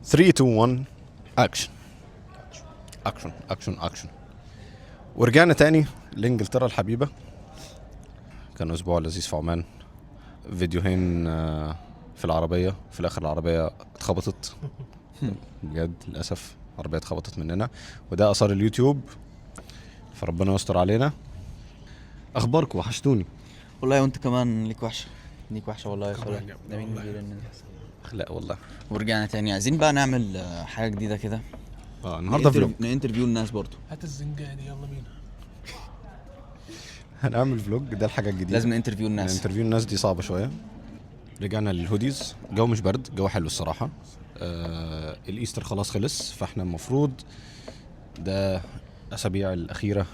3 2 1 اكشن اكشن اكشن اكشن. ورجعنا تاني لانجلترا الحبيبه. كان اسبوع لذيذ في عمان. فيديوهين في العربيه، في الاخر العربيه اتخبطت بجد للاسف. العربيه اتخبطت مننا وده اثار اليوتيوب، فربنا يستر علينا. اخباركم؟ وحشتوني والله وانت كمان ليك وحشه والله يا كمان خالد. يا ده مين والله. بيقول ان اخلاق والله. ورجعنا تاني عايزين بقى نعمل حاجه جديده كده. النهارده فلوج. نانترفيو الناس برضو. هات الزنجاني يلا بينا. هنعمل فلوج، ده الحاجه الجديده. لازم نانترفيو الناس. الانترفيو الناس دي صعبه شويه. رجعنا للهوديز. الجو مش برد، الجو حلو الصراحه. الايستر خلاص خلص، فاحنا المفروض ده اسابيع الاخيره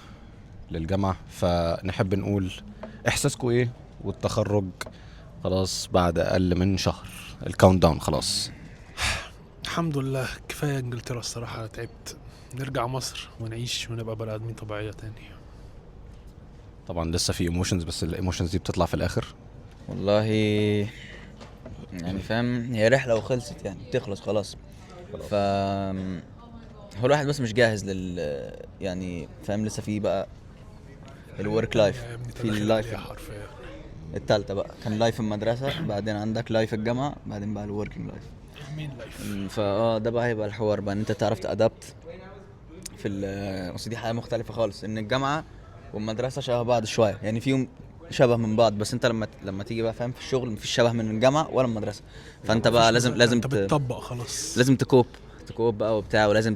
للجامعه، فنحب نقول احساسكم ايه. والتخرج خلاص بعد اقل من شهر، الكاونت داون خلاص. الحمد لله كفايه انجلترا الصراحه، أنا تعبت. نرجع مصر ونعيش ونبقى بني ادمين طبيعيه تاني. طبعا لسه في ايموشنز، بس الايموشنز دي بتطلع في الاخر. والله يعني فاهم، هي رحله وخلصت يعني بتخلص خلاص. ف هو الواحد بس مش جاهز يعني فاهم، لسه في بقى الورك لايف، يا ابني في تدخل اللايف عليها حرفيا. التالتة بقى. كان لايف المدرسة، بعدين عندك لايف الجامعة، بعدين بقى الوركينج لايف. مين لايف؟ ده بقى هيبقى الحوار بقى ان انت تعرف تأدبت في بس دي حاجة مختلفة خالص. ان الجامعة والمدرسة شبه بعض شوية، يعني فيهم شبه من بعض، بس انت لما تيجي بقى فاهم في الشغل مفيش شبه من الجامعة ولا المدرسة. فانت بقى لازم انت بتطبق خلاص. لازم تكوب بقى وبتاع، ولازم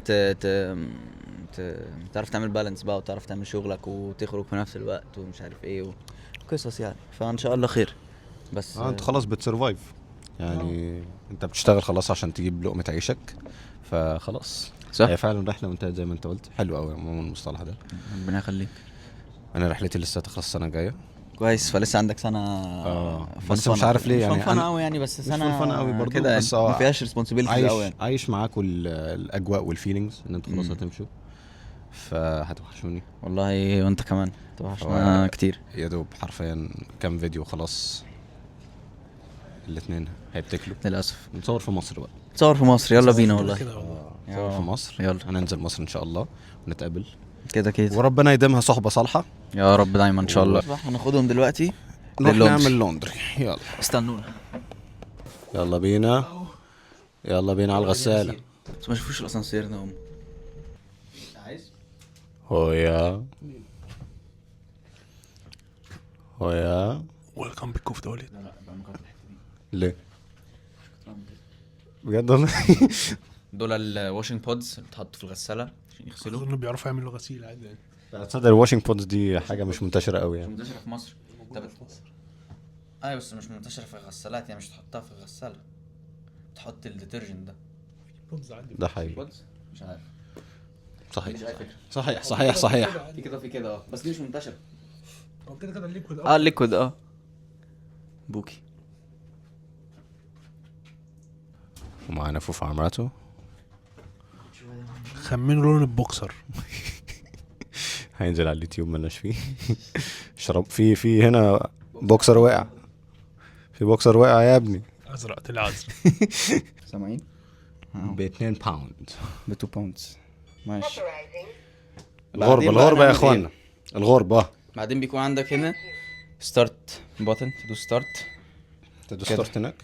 تعرف تعمل بالانس بقى، وتعرف تعمل شغلك وتخرج في نفس الوقت ومش عارف ايه وقصص يعني. فان شاء الله خير. بس انت خلاص بتسرفايف يعني. انت بتشتغل خلاص عشان تجيب لقمه عيشك، فخلاص. صح. هي فعلا رحله وانتهت زي ما انت قلت. حلو قوي عموما المصطلح ده. ربنا يخليك. انا رحلتي لسه تخلص السنه الجايه. كويس، فلسه عندك سنه. بس مش عارف ليه يعني. مش فن قوي يعني، بس سنه مش فن قوي برضه، كده بس ما فيهاش ريسبونسبيلتيز قوي يعني. عايش معاكم الاجواء والفيلينجز ان انتوا خلاص هتمشوا، فهتوحشوني والله وانت كمان توحشنا كتير. يا دوب حرفيا كام فيديو خلاص. الاثنين هيتكلوا للاسف. نصور في مصر بقى. تصور في مصر، يلا بينا كده والله. كده والله. نصور في مصر، يلا هننزل مصر ان شاء الله ونتقابل، كده وربنا يديمها صحبة صالحة يا رب دايما ان شاء الله. هناخدهم دلوقتي نروح لللوندري. نعمل لوندري. يلا استنونا. يلا بينا، يلا بينا على الغسالة. بس ما شوفوش الاسانسير ده عايز. هويا هويا. ويلكم بيك اوف دولت. ليه بجد والله؟ دول الواشنج بودز اللي بتحط في الغسالة عشان يغسلوا. اظن بيعرفوا يعملوا غسيل عادي يعني. تصدق الواشنج بودز دي حاجة مش منتشرة قوي مش يعني. منتشرة في مصر. موجودة في مصر. ايوه بس مش منتشرة في الغسالات، يعني مش تحطها في الغسالة، تحط الديترجنت ده. بودز عادي. ده حقيقي. بودز مش عارف. صحيح مش عارف فكرة. صحيح صحيح صحيح. في كده بس دي مش منتشرة. هو كده كده الليكويد. الليكويد بوكي. ومعانا فوفا عمراته. خمنوا لون البوكسر. هينزل على اليوتيوب مالناش فيه. شرب في هنا بوكسر واقع. في بوكسر واقع يا ابني. ازرق طلع ازرق. سامعين؟ ب2 باوند. ب 2 باوندز ماشي. الغربة يا اخوانا، الغربة. بعدين بيكون عندك هنا ستارت بوتن، تدوس ستارت تدوس ستارت هناك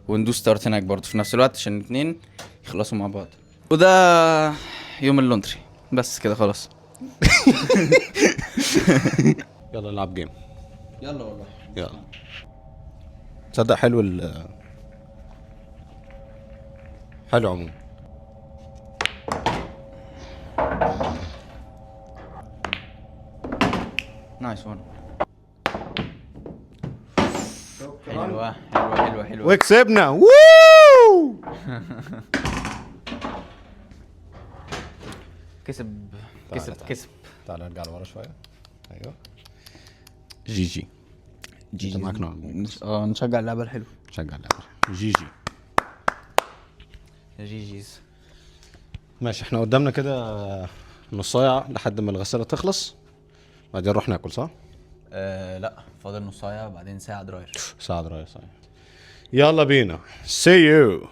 وندوس ستارت هناك برضه في نفس الوقت عشان الاثنين يخلصوا مع بعض. وده يوم اللوندري بس كده خلاص. يلا نلعب جيم. يلا والله يلا. تصدق حلو حلو عموما. نايس وان. حلوة وكسبنا. ووو. كسب. تعال نرجع لورا شوية. ايوه. جي انت معاك نوع. نشجع اللعبة الحلوة. شجع اللعبة. جي جيز. ماشي، احنا قدامنا كده نص ساعة لحد ما الغسالة تخلص، بعدين نروح ناكل صح؟ لا فاضل نص ساعة بعدين ساعة دراير. ساعة دراية صحيح. يلا بينا. See you.